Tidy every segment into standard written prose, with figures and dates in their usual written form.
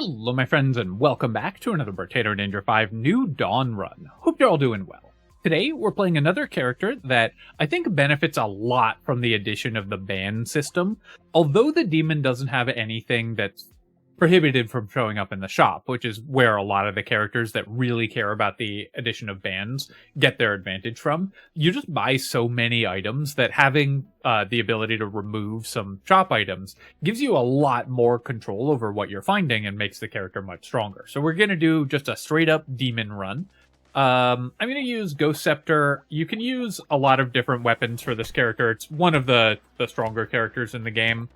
Hello my friends and welcome back to another Brotato Ninja 5 New Dawn run. Hope you're all doing well. Today we're playing another character that I think benefits a lot from the addition of the ban system, although the demon doesn't have anything that's prohibited from showing up in the shop, which is where a lot of the characters that really care about the addition of bans get their advantage from. You just buy so many items that having the ability to remove some shop items gives you a lot more control over what you're finding and makes the character much stronger. So we're going to do just a straight up demon run. I'm going to use Ghost Scepter. You can use a lot of different weapons for this character. It's one of the stronger characters in the game.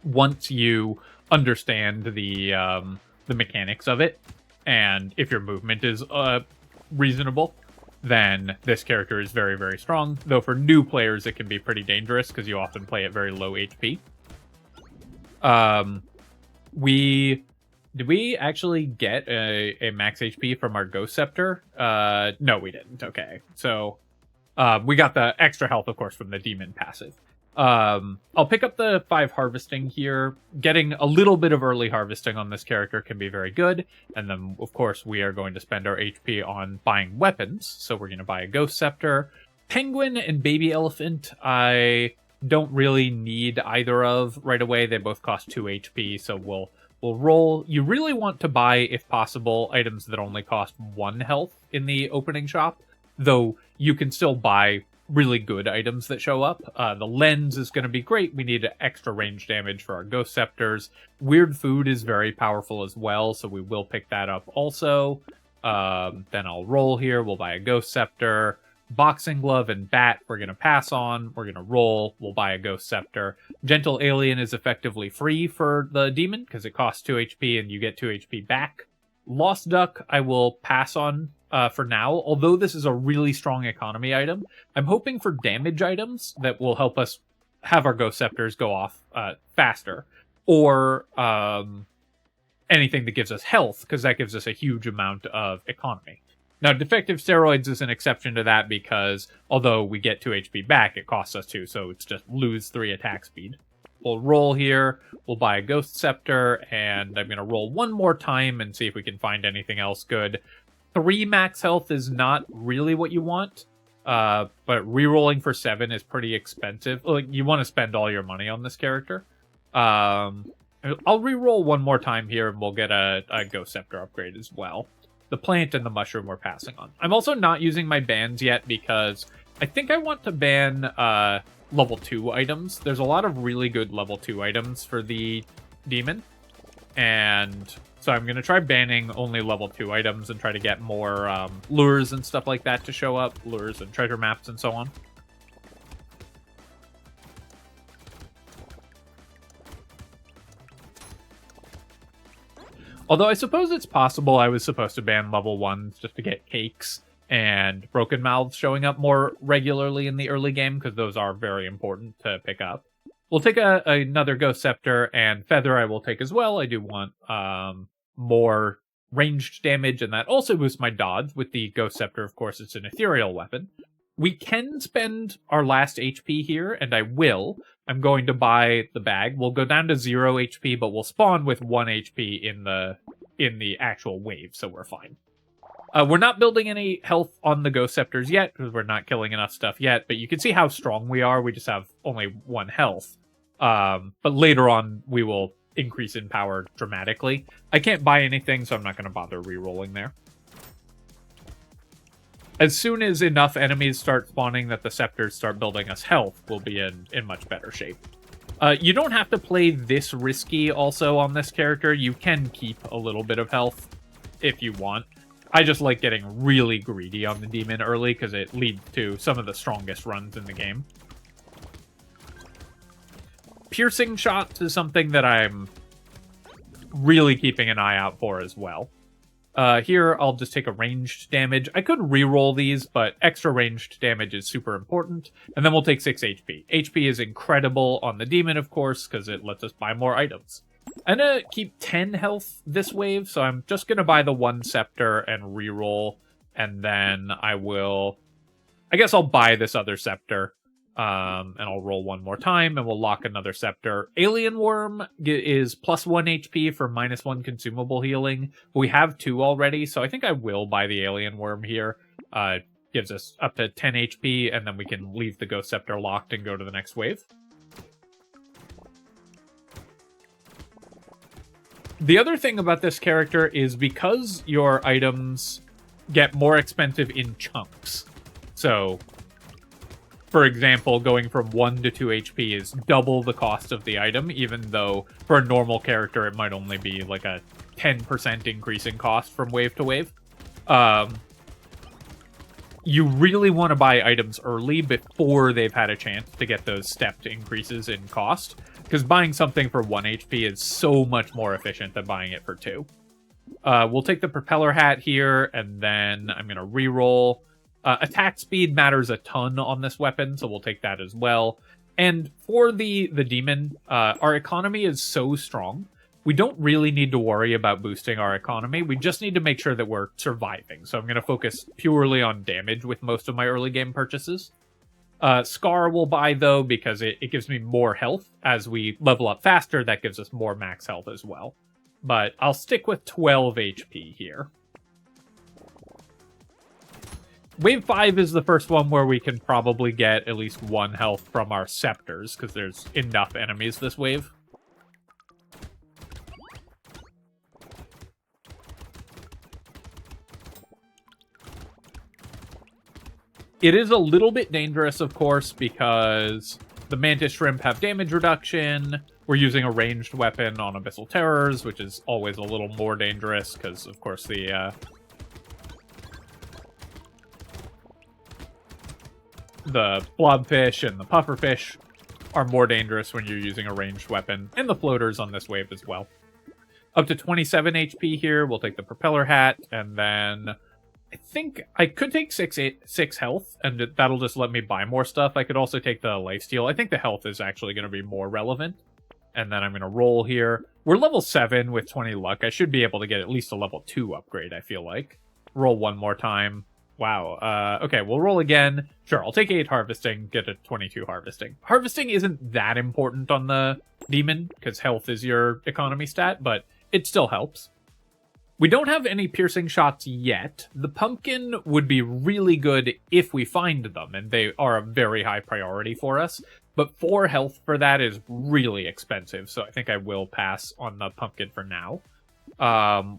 Once you understand the mechanics of it, and if your movement is reasonable, then this character is very, very strong. Though for new players, it can be pretty dangerous because you often play at very low HP. Did we actually get a max HP from our Ghost Scepter? No, we didn't. Okay, so we got the extra health, of course, from the demon passive. I'll pick up the 5 harvesting here. Getting a little bit of early harvesting on this character can be very good. And then, of course, we are going to spend our HP on buying weapons. So we're going to buy a Ghost Scepter. Penguin and Baby Elephant, I don't really need either of right away. They both cost 2 HP, so we'll roll. You really want to buy, if possible, items that only cost 1 health in the opening shop. Though you can still buy really good items that show up. The lens is going to be great. We need extra range damage for our Ghost Scepters. Weird food is very powerful as well, so we will pick that up also. Then I'll roll here. We'll buy a Ghost Scepter. Boxing Glove and Bat we're going to pass on. We're going to roll. We'll buy a Ghost Scepter. Gentle Alien is effectively free for the demon because it costs 2 HP and you get 2 HP back. Lost Duck I will pass on for now, although this is a really strong economy item. I'm hoping for damage items that will help us have our Ghost Scepters go off faster, or anything that gives us health, because that gives us a huge amount of economy. Now, Defective Steroids is an exception to that because although we get 2 HP back, it costs us 2, so it's just lose 3 attack speed. We'll roll here, we'll buy a Ghost Scepter, and I'm going to roll one more time and see if we can find anything else good. 3 max health is not really what you want, but rerolling for 7 is pretty expensive. Like, you want to spend all your money on this character. I'll reroll one more time here, and we'll get a Ghost Scepter upgrade as well. The plant and the mushroom we're passing on. I'm also not using my bans yet because I think I want to ban level 2 items. There's a lot of really good level 2 items for the demon, and so I'm going to try banning only level 2 items and try to get more lures and stuff like that to show up. Lures and treasure maps and so on. Although I suppose it's possible I was supposed to ban level 1s just to get cakes and broken mouths showing up more regularly in the early game, because those are very important to pick up. We'll take another Ghost Scepter, and Feather I will take as well. I do want more ranged damage, and that also boosts my dodge. With the Ghost Scepter, of course, it's an ethereal weapon. We can spend our last HP here, and I will. I'm going to buy the bag. We'll go down to 0 HP, but we'll spawn with 1 HP in the actual wave, so we're fine. We're not building any health on the Ghost Scepters yet, because we're not killing enough stuff yet, but you can see how strong we are. We just have only 1 health. But later on, we will increase in power dramatically. I can't buy anything, so I'm not going to bother re-rolling there. As soon as enough enemies start spawning that the Scepters start building us health, we'll be in much better shape. You don't have to play this risky also on this character. You can keep a little bit of health if you want. I just like getting really greedy on the demon early because it leads to some of the strongest runs in the game. Piercing shots is something that I'm really keeping an eye out for as well. Here, I'll just take a ranged damage. I could re-roll these, but extra ranged damage is super important. And then we'll take 6 HP. HP is incredible on the demon, of course, because it lets us buy more items. I'm going to keep 10 health this wave, so I'm just going to buy the 1 Scepter and re-roll. And then I guess I'll buy this other Scepter. And I'll roll one more time, and we'll lock another Scepter. Alien Worm is plus 1 HP for -1 consumable healing. We have 2 already, so I think I will buy the Alien Worm here. Gives us up to 10 HP, and then we can leave the Ghost Scepter locked and go to the next wave. The other thing about this character is because your items get more expensive in chunks. So, for example, going from 1 to 2 HP is double the cost of the item, even though for a normal character it might only be like a 10% increase in cost from wave to wave. You really want to buy items early before they've had a chance to get those stepped increases in cost, because buying something for 1 HP is so much more efficient than buying it for 2. We'll take the propeller hat here, and then I'm going to reroll. Attack speed matters a ton on this weapon, so we'll take that as well. And for the demon, our economy is so strong. We don't really need to worry about boosting our economy. We just need to make sure that we're surviving. So I'm going to focus purely on damage with most of my early game purchases. Scar will buy, though, because it gives me more health. As we level up faster, that gives us more max health as well. But I'll stick with 12 HP here. Wave 5 is the first one where we can probably get at least 1 health from our Scepters, because there's enough enemies this wave. It is a little bit dangerous, of course, because the Mantis Shrimp have damage reduction. We're using a ranged weapon on Abyssal Terrors, which is always a little more dangerous, because, of course, the blobfish and the pufferfish are more dangerous when you're using a ranged weapon, and the floaters on this wave as well. Up to 27 HP here, we'll take the propeller hat, and then I think I could take 6 health, and that'll just let me buy more stuff. I could also take the lifesteal. I think the health is actually going to be more relevant. And then I'm going to roll here. We're level 7 with 20 luck. I should be able to get at least a level 2 upgrade, I feel like. Roll one more time. Wow. Okay, we'll roll again. Sure, I'll take 8 harvesting, get a 22 harvesting. Harvesting isn't that important on the demon, because health is your economy stat, but it still helps. We don't have any piercing shots yet. The pumpkin would be really good if we find them, and they are a very high priority for us. But 4 health for that is really expensive, so I think I will pass on the pumpkin for now.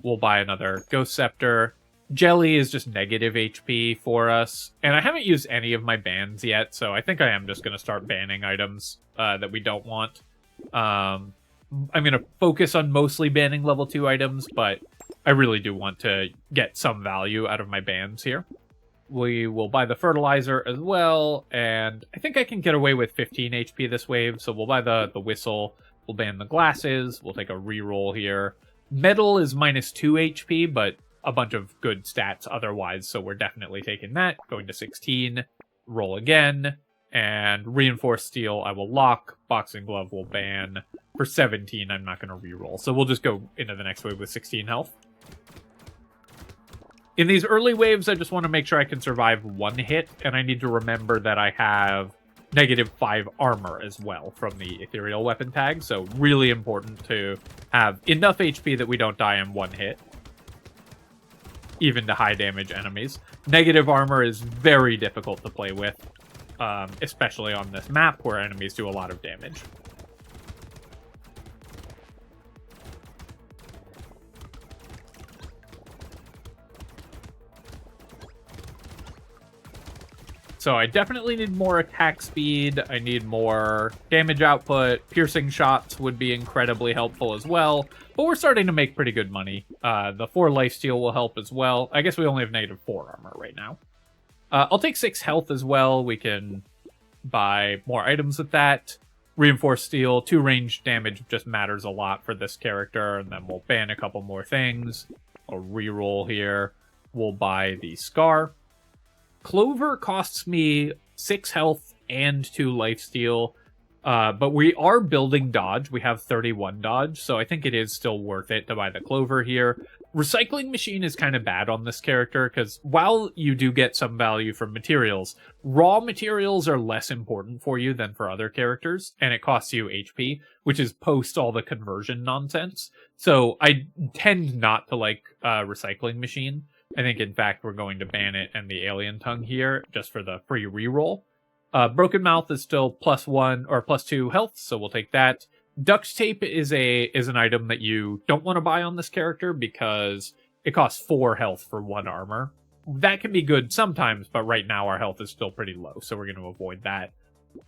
We'll buy another Ghost Scepter. Jelly is just negative HP for us, and I haven't used any of my bans yet, so I think I am just going to start banning items that we don't want. I'm going to focus on mostly banning level 2 items, but I really do want to get some value out of my bans here. We will buy the fertilizer as well, and I think I can get away with 15 HP this wave, so we'll buy the whistle, we'll ban the glasses, we'll take a reroll here. Metal is -2 HP, but a bunch of good stats otherwise, so we're definitely taking that. Going to 16, roll again, and reinforced steel I will lock, boxing glove will ban. For 17, I'm not going to reroll, so we'll just go into the next wave with 16 health. In these early waves, I just want to make sure I can survive 1 hit, and I need to remember that I have -5 armor as well from the ethereal weapon tag, so really important to have enough HP that we don't die in 1 hit, even to high damage enemies. Negative armor is very difficult to play with, especially on this map where enemies do a lot of damage. So I definitely need more attack speed, I need more damage output, piercing shots would be incredibly helpful as well, but we're starting to make pretty good money. The 4 lifesteal will help as well. I guess we only have -4 armor right now. I'll take 6 health as well, we can buy more items with that. Reinforced steel, 2 ranged damage just matters a lot for this character, and then we'll ban a couple more things. I'll reroll here, we'll buy the Scar. Clover costs me 6 health and 2 lifesteal. But we are building dodge. We have 31 dodge, so I think it is still worth it to buy the clover here. Recycling machine is kind of bad on this character, because while you do get some value from materials, raw materials are less important for you than for other characters, and it costs you HP, which is post all the conversion nonsense. So I tend not to like recycling machine. I think, in fact, we're going to ban it and the alien tongue here, just for the free reroll. Broken Mouth is still +1 or +2 health, so we'll take that. Duct Tape is an item that you don't want to buy on this character because it costs 4 health for 1 armor. That can be good sometimes, but right now our health is still pretty low, so we're going to avoid that.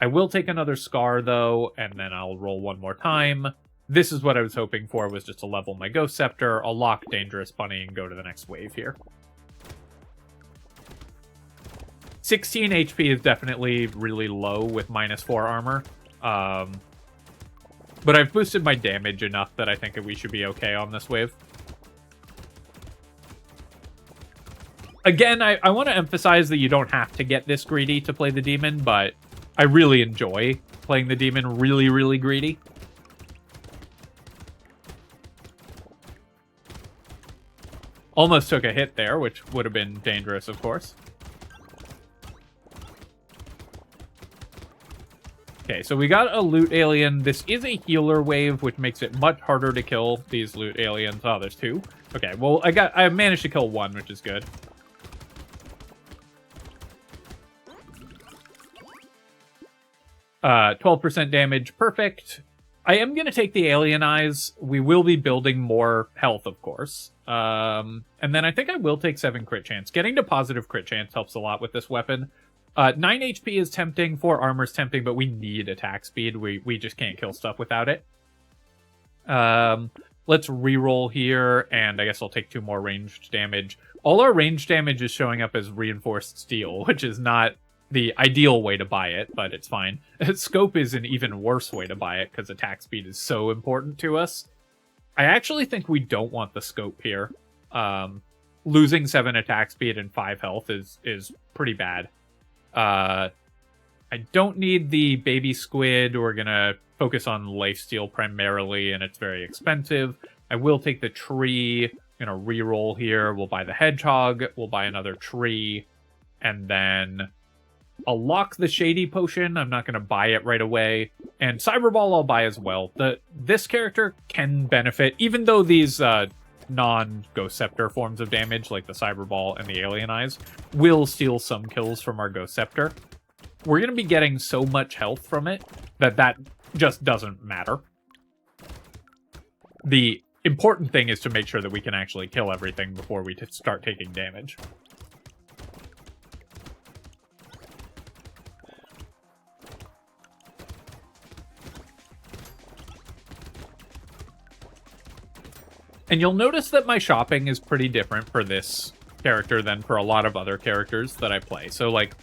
I will take another Scar, though, and then I'll roll one more time. This is what I was hoping for, was just to level my Ghost Scepter. I'll lock Dangerous Bunny and go to the next wave here. 16 HP is definitely really low with -4 armor. But I've boosted my damage enough that I think that we should be okay on this wave. Again, I want to emphasize that you don't have to get this greedy to play the demon, but I really enjoy playing the demon really, really greedy. Almost took a hit there, which would have been dangerous, of course. Okay, so we got a loot alien. This is a healer wave, which makes it much harder to kill these loot aliens. Oh, there's 2. Okay, well, I managed to kill 1, which is good. Uh, 12% damage, perfect. I am going to take the alien eyes. We will be building more health, of course. And then I think I will take 7 crit chance. Getting to positive crit chance helps a lot with this weapon. 9 HP is tempting, 4 armor is tempting, but we need attack speed. We just can't kill stuff without it. Let's reroll here, and I guess I'll take 2 more ranged damage. All our ranged damage is showing up as reinforced steel, which is not the ideal way to buy it, but it's fine. Scope is an even worse way to buy it, because attack speed is so important to us. I actually think we don't want the scope here. Losing 7 attack speed and 5 health is pretty bad. I don't need the baby squid. We're gonna focus on lifesteal primarily, and it's very expensive. I will take the tree. I'm gonna reroll here. We'll buy the hedgehog. We'll buy another tree. And then I'll lock the shady potion. I'm not gonna buy it right away. And Cyberball I'll buy as well. This character can benefit, even though these non-Ghost Scepter forms of damage, like the Cyberball and the Alien Eyes, will steal some kills from our Ghost Scepter. We're going to be getting so much health from it that just doesn't matter. The important thing is to make sure that we can actually kill everything before we start taking damage. And you'll notice that my shopping is pretty different for this character than for a lot of other characters that I play. So, like,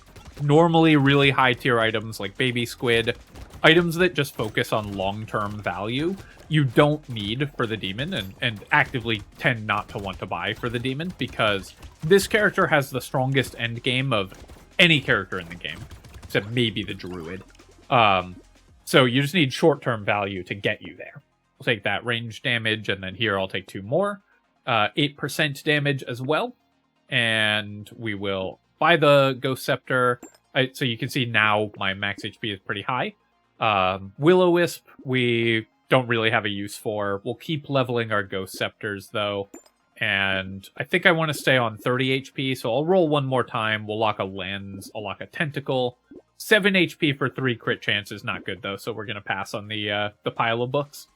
normally really high tier items like Baby Squid, items that just focus on long-term value, you don't need for the demon, and actively tend not to want to buy for the demon, because this character has the strongest endgame of any character in the game, except maybe the druid. So you just need short-term value to get you there. I'll take that range damage, and then here I'll take 2 more. 8% damage as well. And we will buy the Ghost Scepter. So you can see now my max HP is pretty high. Will-O-Wisp, we don't really have a use for. We'll keep leveling our Ghost Scepters, though. And I think I want to stay on 30 HP, so I'll roll one more time. We'll lock a Lens. I'll lock a Tentacle. 7 HP for 3 crit chance is not good, though, so we're going to pass on the pile of books.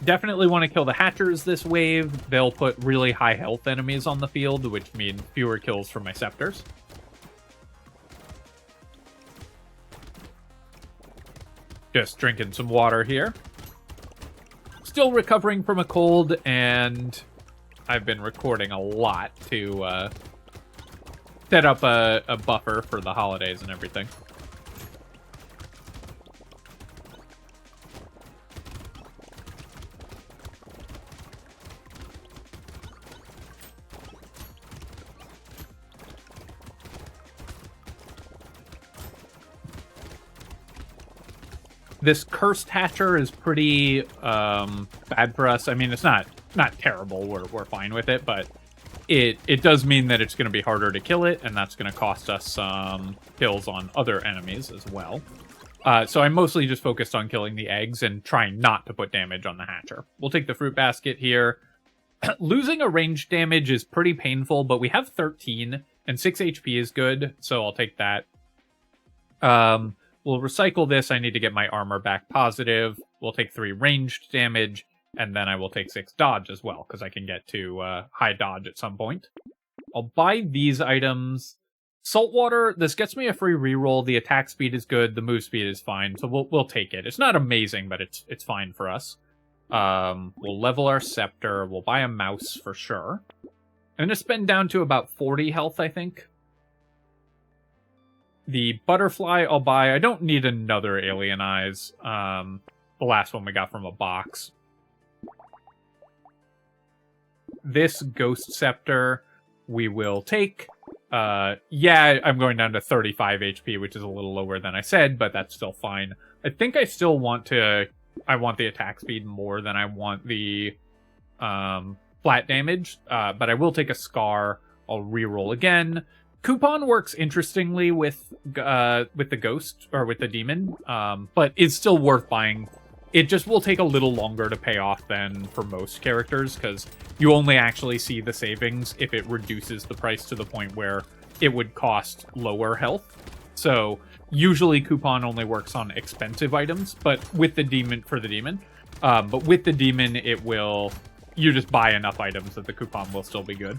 Definitely want to kill the Hatchers this wave. They'll put really high health enemies on the field, which mean fewer kills for my Scepters. Just drinking some water here. Still recovering from a cold, and I've been recording a lot to set up a buffer for the holidays and everything. This Cursed Hatcher is pretty bad for us. I mean, it's not terrible. We're fine with it, but it does mean that it's going to be harder to kill it, and that's going to cost us some kills on other enemies as well. So I'm mostly just focused on killing the eggs and trying not to put damage on the Hatcher. We'll take the Fruit Basket here. Losing a ranged damage is pretty painful, but we have 13, and 6 HP is good, so I'll take that. We'll recycle this. I need to get my armor back positive. We'll take 3 ranged damage, and then I will take 6 dodge as well, because I can get to high dodge at some point. I'll buy these items. Saltwater, this gets me a free reroll. The attack speed is good. The move speed is fine, so we'll take it. It's not amazing, but it's fine for us. We'll level our Scepter. We'll buy a mouse for sure. I'm going to spend down to about 40 health, I think. The butterfly I'll buy. I don't need another alien eyes. The last one we got from a box. This ghost scepter we will take. Yeah, I'm going down to 35 HP, which is a little lower than I said, but that's still fine. I think I still want to... I want the attack speed more than I want the flat damage, but I will take a Scar. I'll reroll again. Coupon works interestingly with the ghost, or with the demon, but it's still worth buying. It just will take a little longer to pay off than for most characters, because you only actually see the savings if it reduces the price to the point where it would cost lower health. So usually Coupon only works on expensive items, but with the demon, but with the demon, it will, you just buy enough items that the coupon will still be good.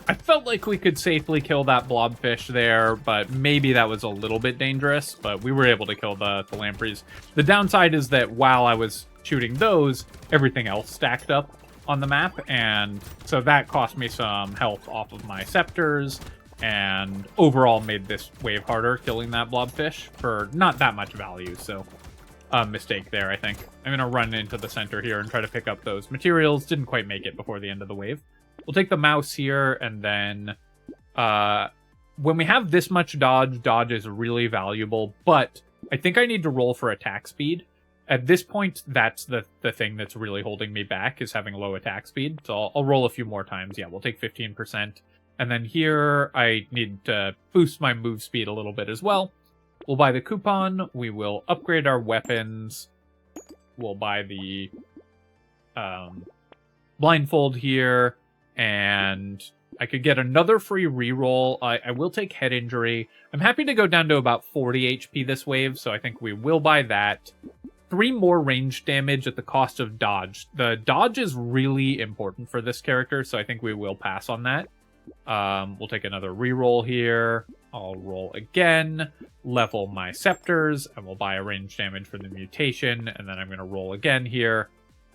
I felt like we could safely kill that blobfish there, but maybe that was a little bit dangerous, but we were able to kill the lampreys. The downside is that while I was shooting those, everything else stacked up on the map, and so that cost me some health off of my scepters, and overall made this wave harder killing that blobfish for not that much value, so a mistake there, I think. I'm going to run into the center here and try to pick up those materials. Didn't quite make it before the end of the wave. We'll take the mouse here, and then when we have this much dodge, dodge is really valuable, but I think I need to roll for attack speed. At this point, that's the thing that's really holding me back, is having low attack speed. So I'll roll a few more times. Yeah, we'll take 15%. And then here, I need to boost my move speed a little bit as well. We'll buy the coupon. We will upgrade our weapons. We'll buy the blindfold here. And I could get another free reroll. I will take head injury. I'm happy to go down to about 40 HP this wave, so I think we will buy that. 3 more range damage at the cost of dodge. The dodge is really important for this character, so I think we will pass on that. We'll take another reroll here. I'll roll again, level my scepters, and we'll buy a range damage for the mutation, and then I'm going to roll again here,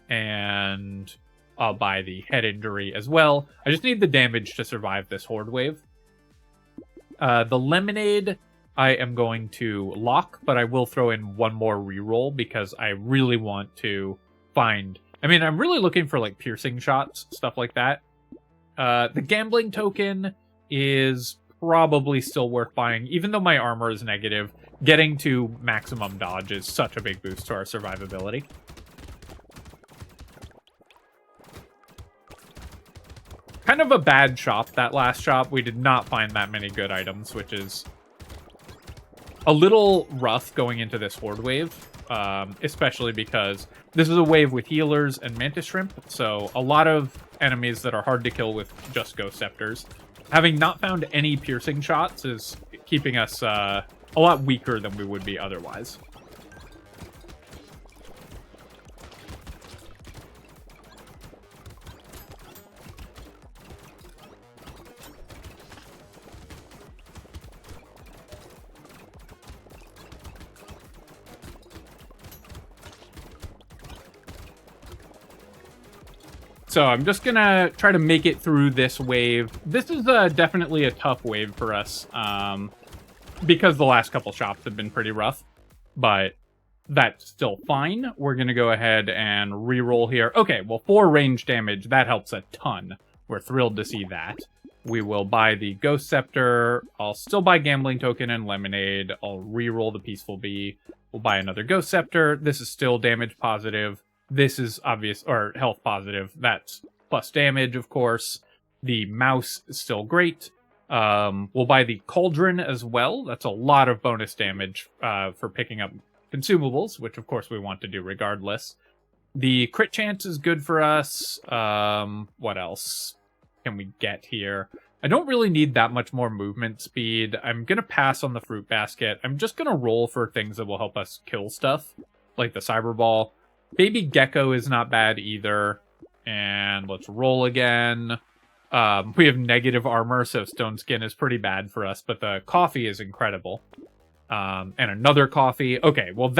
and I'll buy the head injury as well. I just need the damage to survive this horde wave. The lemonade I am going to lock, but I will throw in one more reroll because I really want to find... I mean, I'm really looking for, like, piercing shots, stuff like that. The gambling token is probably still worth buying. Even though my armor is negative, getting to maximum dodge is such a big boost to our survivability. Kind of a bad shop, that last shop. We did not find that many good items, which is a little rough going into this horde wave, especially because this is a wave with healers and mantis shrimp, so a lot of enemies that are hard to kill with just ghost scepters. Having not found any piercing shots is keeping us a lot weaker than we would be otherwise. So I'm just gonna try to make it through this wave. This is definitely a tough wave for us, because the last couple shops have been pretty rough. But that's still fine. We're going to go ahead and reroll here. Okay, well, 4 range damage, that helps a ton. We're thrilled to see that. We will buy the Ghost Scepter. I'll still buy Gambling Token and Lemonade. I'll reroll the Peaceful Bee. We'll buy another Ghost Scepter. This is still damage positive. This is obvious, or health positive. That's plus damage, of course. The Mouse is still great. We'll buy the Cauldron as well. That's a lot of bonus damage for picking up consumables, which of course we want to do regardless. The crit chance is good for us. What else can we get here? I don't really need that much more movement speed. I'm going to pass on the fruit basket. I'm just going to roll for things that will help us kill stuff, like the cyber ball. Baby gecko is not bad either. And let's roll again. We have negative armor, so stone skin is pretty bad for us, but the coffee is incredible. And another coffee. Okay, well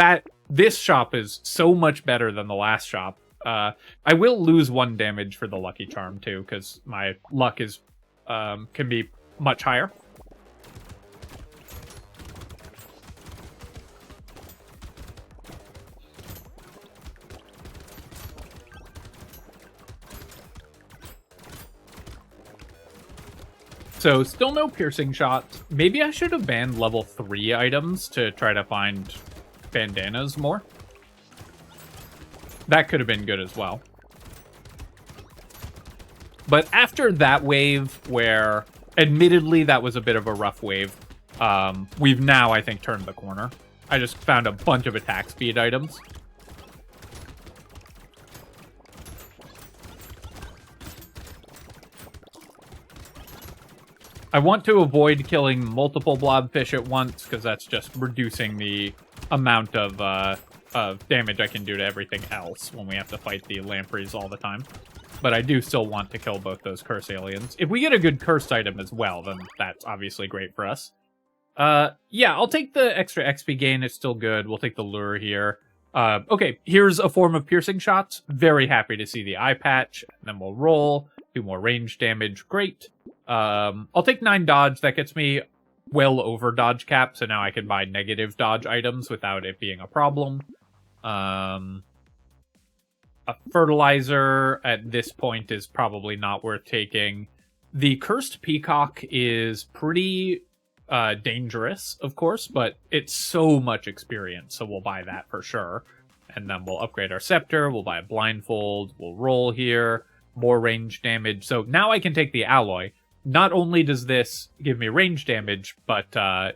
this shop is so much better than the last shop. I will lose 1 damage for the lucky charm too, because my luck is can be much higher. So, still no piercing shot. Maybe I should have banned level 3 items to try to find bandanas more. That could have been good as well. But after that wave, where admittedly that was a bit of a rough wave, we've now, I think, turned the corner. I just found a bunch of attack speed items. I want to avoid killing multiple blobfish at once, because that's just reducing the amount of damage I can do to everything else when we have to fight the lampreys all the time. But I do still want to kill both those curse aliens. If we get a good cursed item as well, then that's obviously great for us. Yeah, I'll take the extra XP gain. It's still good. We'll take the lure here. Okay, here's a form of piercing shots. Very happy to see the eye patch. Then we'll roll. Do more range damage. Great. I'll take 9 dodge. That gets me well over dodge cap, so now I can buy negative dodge items without it being a problem. A fertilizer at this point is probably not worth taking. The cursed peacock is pretty dangerous, of course, but it's so much experience, so we'll buy that for sure. And then we'll upgrade our scepter, we'll buy a blindfold, we'll roll here, more range damage. So now I can take the alloy. Not only does this give me range damage, but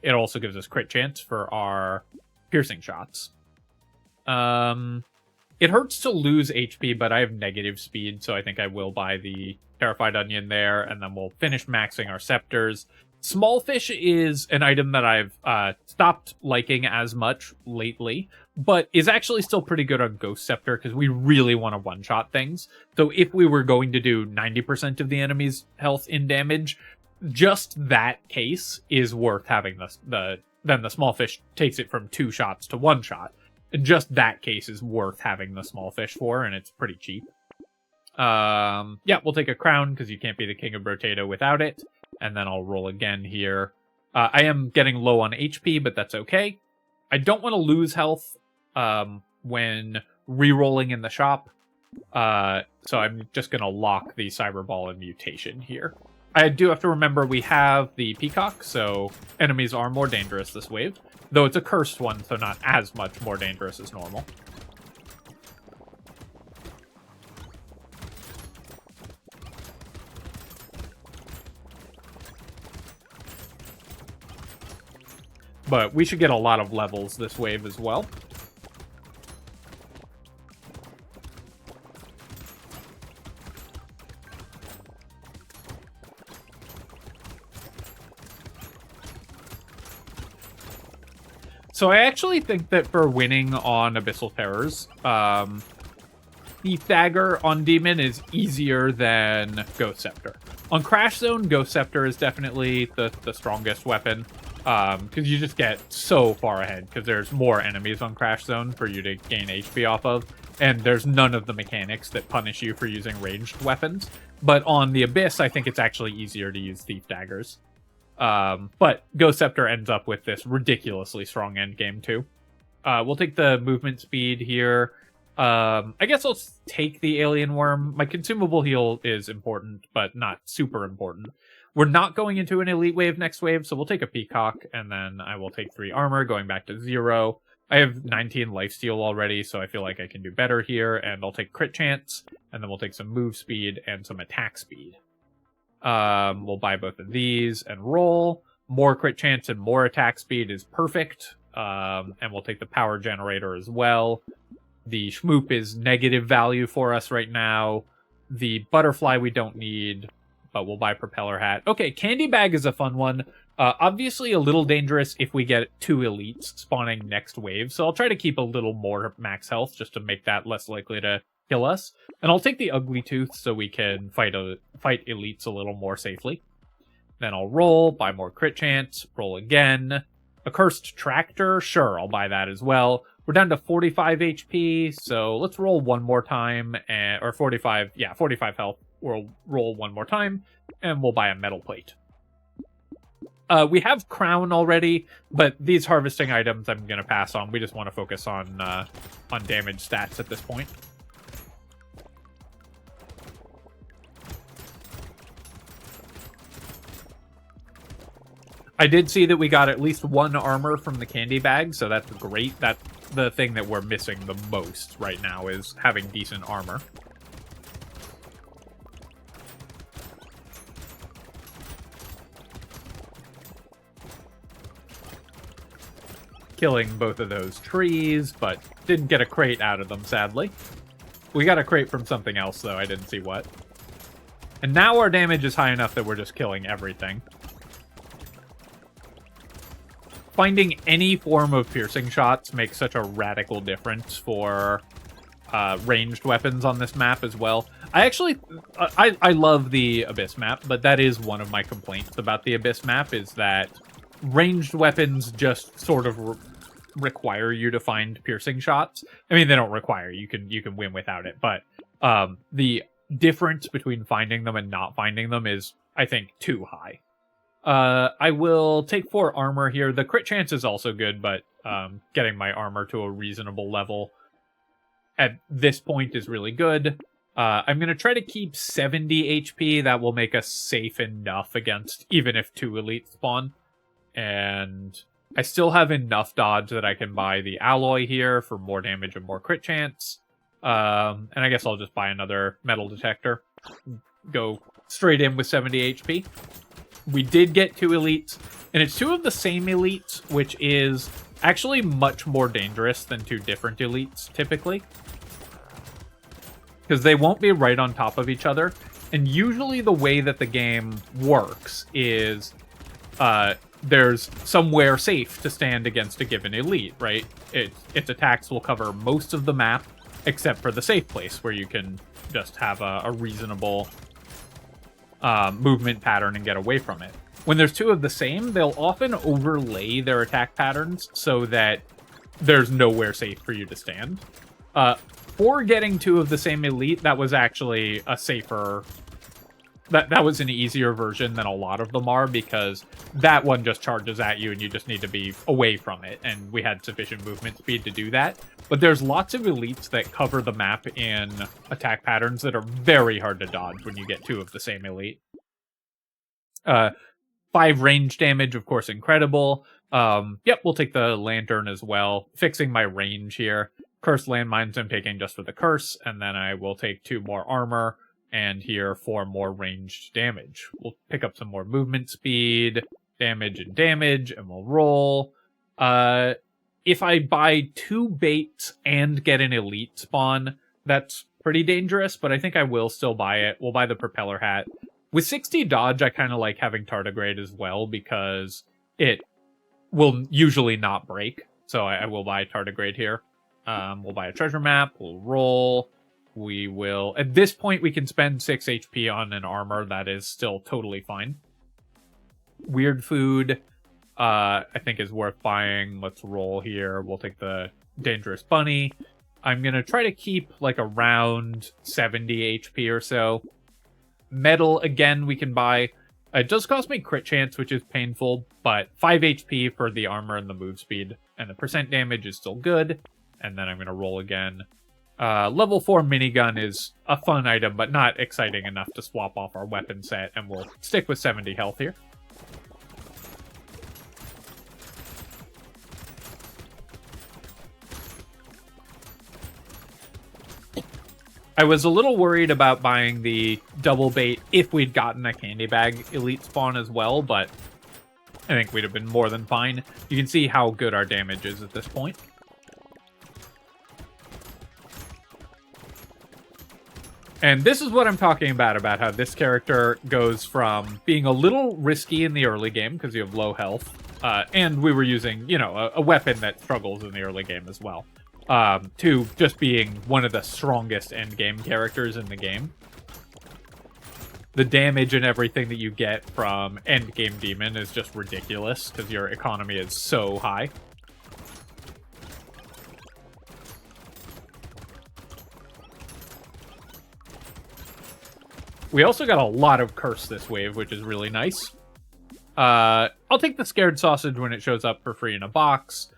it also gives us crit chance for our piercing shots. It hurts to lose HP, but I have negative speed, so I think I will buy the Terrified Onion there, and then we'll finish maxing our scepters. Small fish is an item that I've stopped liking as much lately, but is actually still pretty good on Ghost Scepter, because we really want to one-shot things. So if we were going to do 90% of the enemy's health in damage, just that case is worth having then the small fish takes it from 2 shots to 1 shot. Just that case is worth having the small fish for, and it's pretty cheap. Yeah, we'll take a crown, because you can't be the king of Brotato without it. And then I'll roll again here. I am getting low on HP, but that's okay. I don't want to lose health when re-rolling in the shop. So I'm just going to lock the Cyber Ball and Mutation here. I do have to remember we have the Peacock, so enemies are more dangerous this wave. Though it's a cursed one, so not as much more dangerous as normal. But we should get a lot of levels this wave as well. So I actually think that for winning on Abyssal Terrors, Thief Dagger on Demon is easier than Ghost Scepter. On Crash Zone, Ghost Scepter is definitely the strongest weapon, because you just get so far ahead, because there's more enemies on Crash Zone for you to gain HP off of, and there's none of the mechanics that punish you for using ranged weapons. But on the Abyss, I think it's actually easier to use Thief Daggers. But Ghost Scepter ends up with this ridiculously strong endgame too. We'll take the movement speed here. I guess I'll take the alien worm. My consumable heal is important, but not super important. We're not going into an elite wave next wave, so we'll take a peacock, and then I will take 3 armor, going back to 0. I have 19 lifesteal already, so I feel like I can do better here, and I'll take crit chance, and then we'll take some move speed and some attack speed. We'll buy both of these and roll. More crit chance and more attack speed is perfect. And we'll take the power generator as well. The Schmoop is negative value for us right now. The butterfly we don't need, but we'll buy propeller hat. Okay, candy bag is a fun one. Obviously a little dangerous if we get 2 elites spawning next wave, so I'll try to keep a little more max health just to make that less likely to kill us. And I'll take the ugly tooth so we can fight elites a little more safely. Then I'll roll, buy more crit chance, roll again. A cursed tractor, sure, I'll buy that as well. We're down to 45 HP, so let's roll one more time, or 45 health. We'll roll one more time, and we'll buy a metal plate. We have crown already, but these harvesting items I'm going to pass on. We just want to focus on damage stats at this point. I did see that we got at least 1 armor from the candy bag, so that's great. That's the thing that we're missing the most right now, is having decent armor. Killing both of those trees, but didn't get a crate out of them, sadly. We got a crate from something else, though. I didn't see what. And now our damage is high enough that we're just killing everything. Finding any form of piercing shots makes such a radical difference for ranged weapons on this map as well. I love the Abyss map, but that is one of my complaints about the Abyss map, is that ranged weapons just sort of require you to find piercing shots. I mean, they don't require you can win without it, but the difference between finding them and not finding them is, I think, too high. I will take 4 armor here. The crit chance is also good, but getting my armor to a reasonable level at this point is really good. I'm going to try to keep 70 HP. That will make us safe enough against even if 2 elites spawn. And I still have enough dodge that I can buy the alloy here for more damage and more crit chance. And I guess I'll just buy another metal detector. Go straight in with 70 HP. We did get 2 elites, and it's 2 of the same elites, which is actually much more dangerous than 2 different elites, typically. Because they won't be right on top of each other, and usually the way that the game works is there's somewhere safe to stand against a given elite, right? Its attacks will cover most of the map, except for the safe place, where you can just have a reasonable movement pattern and get away from it. When there's 2 of the same, they'll often overlay their attack patterns so that there's nowhere safe for you to stand. For getting 2 of the same elite, that was actually a safer... That was an easier version than a lot of them are, because that one just charges at you and you just need to be away from it, and we had sufficient movement speed to do that. But there's lots of elites that cover the map in attack patterns that are very hard to dodge when you get 2 of the same elite. 5 range damage, of course, incredible. Yep, we'll take the lantern as well. Fixing my range here. Cursed landmines I'm taking just for the curse, and then I will take 2 more armor, and here 4 more ranged damage. We'll pick up some more movement speed, damage, and we'll roll. If I buy 2 baits and get an elite spawn, that's pretty dangerous, but I think I will still buy it. We'll buy the propeller hat. With 60 dodge, I kind of like having tardigrade as well, because it will usually not break. So I will buy tardigrade here. We'll buy a treasure map. We'll roll. We will... At this point, we can spend 6 HP on an armor. That is still totally fine. Weird food, I think, is worth buying. Let's roll here. We'll take the dangerous bunny. I'm going to try to keep, like, around 70 HP or so. Metal, again, we can buy. It does cost me crit chance, which is painful, but 5 HP for the armor and the move speed. and the percent damage is still good. And then I'm going to roll again. Level 4 minigun is a fun item, but not exciting enough to swap off our weapon set, and we'll stick with 70 health here. I was a little worried about buying the double bait if we'd gotten a candy bag elite spawn as well, but I think we'd have been more than fine. You can see how good our damage is at this point. And this is what I'm talking about how this character goes from being a little risky in the early game because you have low health, and we were using, you know, a weapon that struggles in the early game as well, to just being one of the strongest endgame characters in the game. The damage and everything that you get from endgame demon is just ridiculous because your economy is so high. We also got a lot of curse this wave, which is really nice. I'll take the scared sausage when it shows up for free in a box.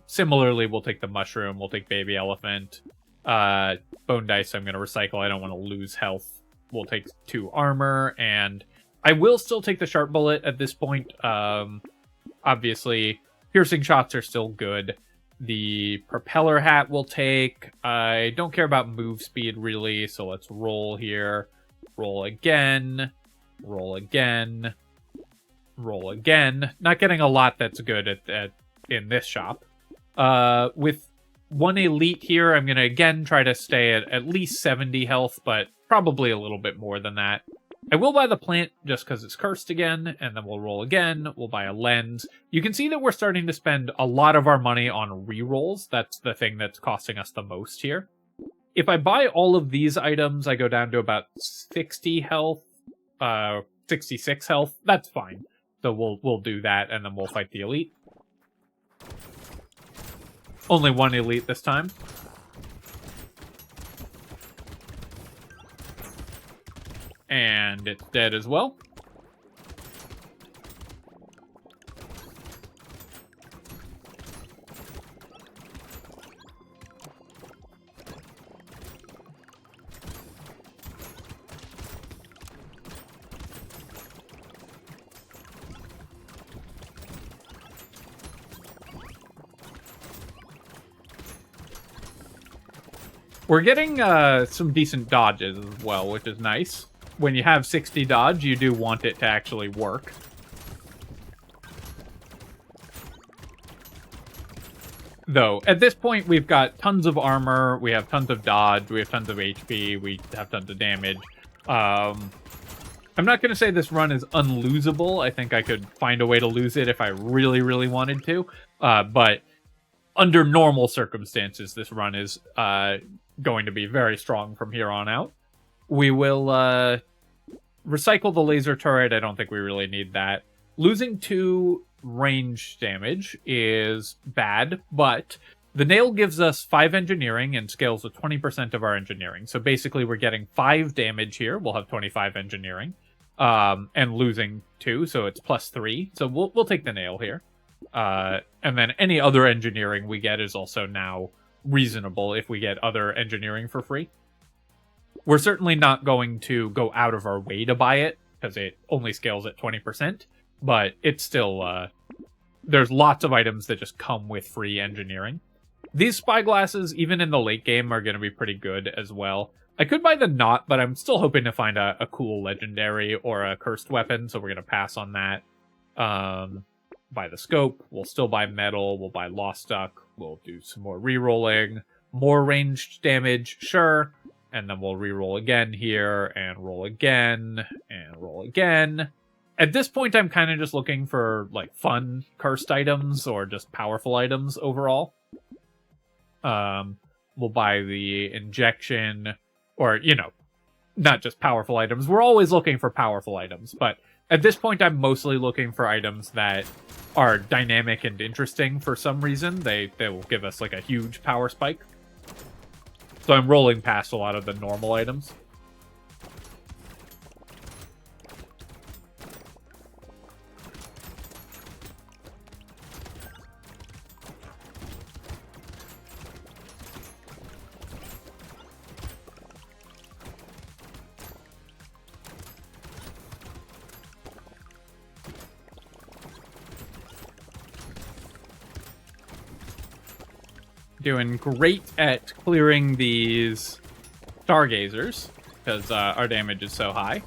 Similarly, we'll take the mushroom, we'll take baby elephant. Bone dice I'm going to recycle, I don't want to lose health. We'll take 2 armor, and I will still take the sharp bullet at this point. Obviously, piercing shots are still good. The propeller hat we'll take. I don't care about move speed, really, so let's roll here. Roll again. Roll again. Roll again. Not getting a lot that's good in this shop. With 1 elite here, I'm going to again try to stay at least 70 health, but probably a little bit more than that. I will buy the plant just because it's cursed again, and then we'll roll again. We'll buy a lens. You can see that we're starting to spend a lot of our money on rerolls. That's the thing that's costing us the most here. If I buy all of these items, I go down to about 60 health, 66 health. That's fine. So we'll do that, and then we'll fight the elite. Only 1 elite this time. And it's dead as well. We're getting some decent dodges as well, which is nice. When you have 60 dodge, you do want it to actually work. Though, at this point, we've got tons of armor, we have tons of dodge, we have tons of HP, we have tons of damage. I'm not going to say this run is unlosable. I think I could find a way to lose it if I really, really wanted to. But under normal circumstances, this run is going to be very strong from here on out. We will recycle the laser turret. I don't think we really need that. Losing 2 range damage is bad, but the nail gives us 5 engineering and scales with 20% of our engineering. So basically we're getting 5 damage here. We'll have 25 engineering. And losing 2, so it's +3. So we'll take the nail here. And then any other engineering we get is also now reasonable if we get other engineering for free. We're certainly not going to go out of our way to buy it, because it only scales at 20%, but it's still, there's lots of items that just come with free engineering. These spyglasses, even in the late game, are going to be pretty good as well. I could buy the knot, but I'm still hoping to find a cool legendary or a cursed weapon, so we're going to pass on that. Buy the scope, we'll still buy metal, we'll buy lost duck, we'll do some more re-rolling, more ranged damage, sure. And then we'll re-roll again here, and roll again, and roll again. At this point, I'm kind of just looking for, like, fun cursed items, or just powerful items overall. We'll buy the injection, or, you know, not just powerful items. We're always looking for powerful items, but at this point, I'm mostly looking for items that are dynamic and interesting for some reason. They will give us, like, a huge power spike. So I'm rolling past a lot of the normal items. doing great at clearing these stargazers because our damage is so high.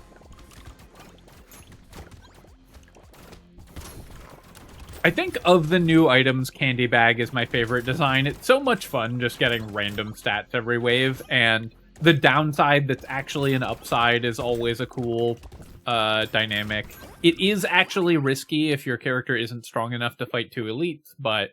I think of the new items, Candy Bag is my favorite design. It's so much fun just getting random stats every wave, and the downside that's actually an upside is always a cool dynamic. It is actually risky if your character isn't strong enough to fight two elites, but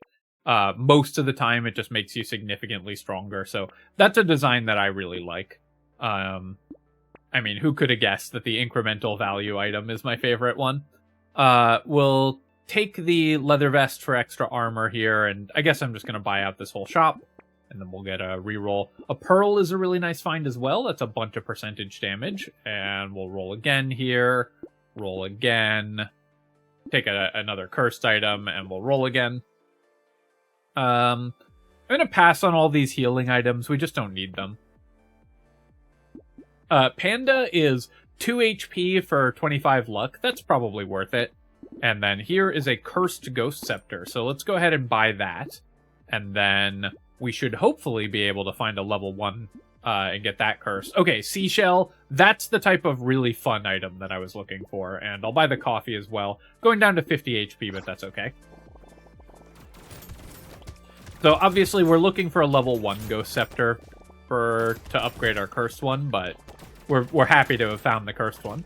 most of the time it just makes you significantly stronger. So that's a design that I really like. I mean, who could have guessed that the incremental value item is my favorite one? We'll take the leather vest for extra armor here, and I guess I'm just going to buy out this whole shop, and then we'll get a reroll. A pearl is a really nice find as well. That's a bunch of percentage damage, and we'll roll again here. Roll again. Take another cursed item, and we'll roll again. I'm going to pass on all these healing items. We just don't need them. Panda is 2 HP for 25 luck. That's probably worth it. And then here is a cursed ghost scepter. So let's go ahead and buy that. And then we should hopefully be able to find a level 1 and get that cursed. Okay, seashell. That's the type of really fun item that I was looking for. And I'll buy the coffee as well. Going down to 50 HP, but that's okay. So obviously we're looking for a level 1 ghost scepter to upgrade our cursed one, but we're happy to have found the cursed one.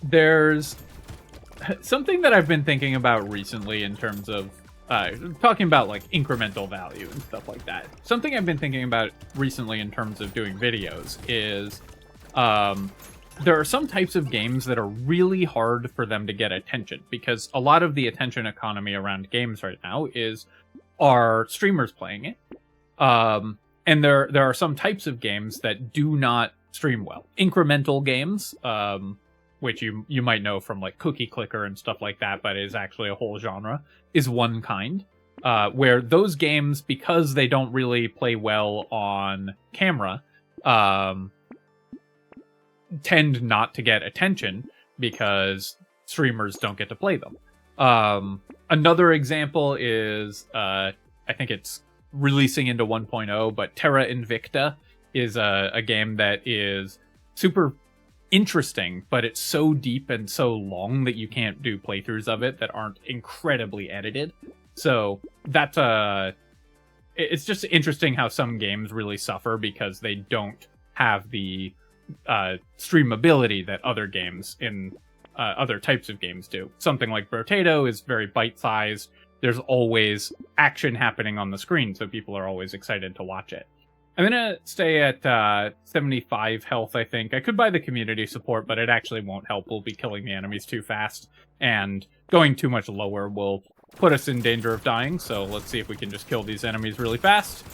There's something that I've been thinking about recently in terms of talking about like incremental value and stuff like that. Something I've been thinking about recently in terms of doing videos is there are some types of games that are really hard for them to get attention, because a lot of the attention economy around games right now are streamers playing it. And there are some types of games that do not stream well. Incremental games, which you might know from like Cookie Clicker and stuff like that, but is actually a whole genre, is one kind. Where those games, because they don't really play well on camera, tend not to get attention because streamers don't get to play them. Another example is, I think it's releasing into 1.0, but Terra Invicta is a game that is super interesting, but it's so deep and so long that you can't do playthroughs of it that aren't incredibly edited. So that's it's just interesting how some games really suffer because they don't have the streamability that other games in other types of games do. Something like Brotato is very bite-sized. There's always action happening on the screen, so people are always excited to watch it. I'm going to stay at 75 health, I think. I could buy the community support, but it actually won't help. We'll be killing the enemies too fast, and going too much lower will put us in danger of dying, so let's see if we can just kill these enemies really fast.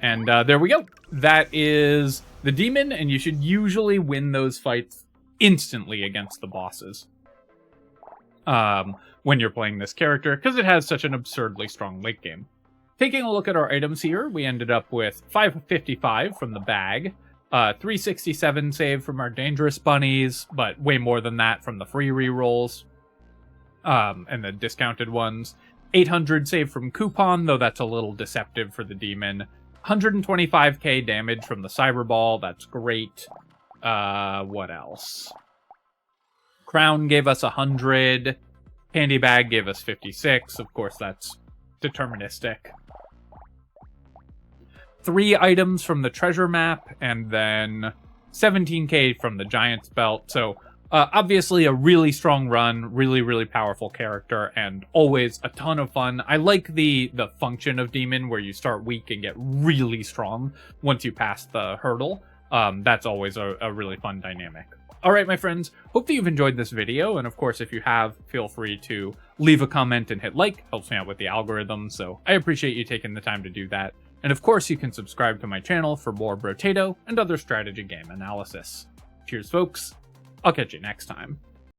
And there we go. That is the demon, and you should usually win those fights instantly against the bosses when you're playing this character, because it has such an absurdly strong late game. Taking a look at our items here, we ended up with 555 from the bag, 367 saved from our dangerous bunnies, but way more than that from the free rerolls, and the discounted ones. 800 saved from coupon, though that's a little deceptive for the demon. 125k damage from the cyberball, that's great. What else? Crown gave us 100. Candy bag gave us 56. Of course, that's deterministic. 3 items from the treasure map, and then 17k from the Giant's Belt. So obviously a really strong run, really, really powerful character, and always a ton of fun. I like the function of Demon, where you start weak and get really strong once you pass the hurdle. That's always a really fun dynamic. Alright, my friends, hope that you've enjoyed this video, and of course, if you have, feel free to leave a comment and hit like. Helps me out with the algorithm, so I appreciate you taking the time to do that. And of course, you can subscribe to my channel for more Brotato and other strategy game analysis. Cheers, folks. I'll catch you next time.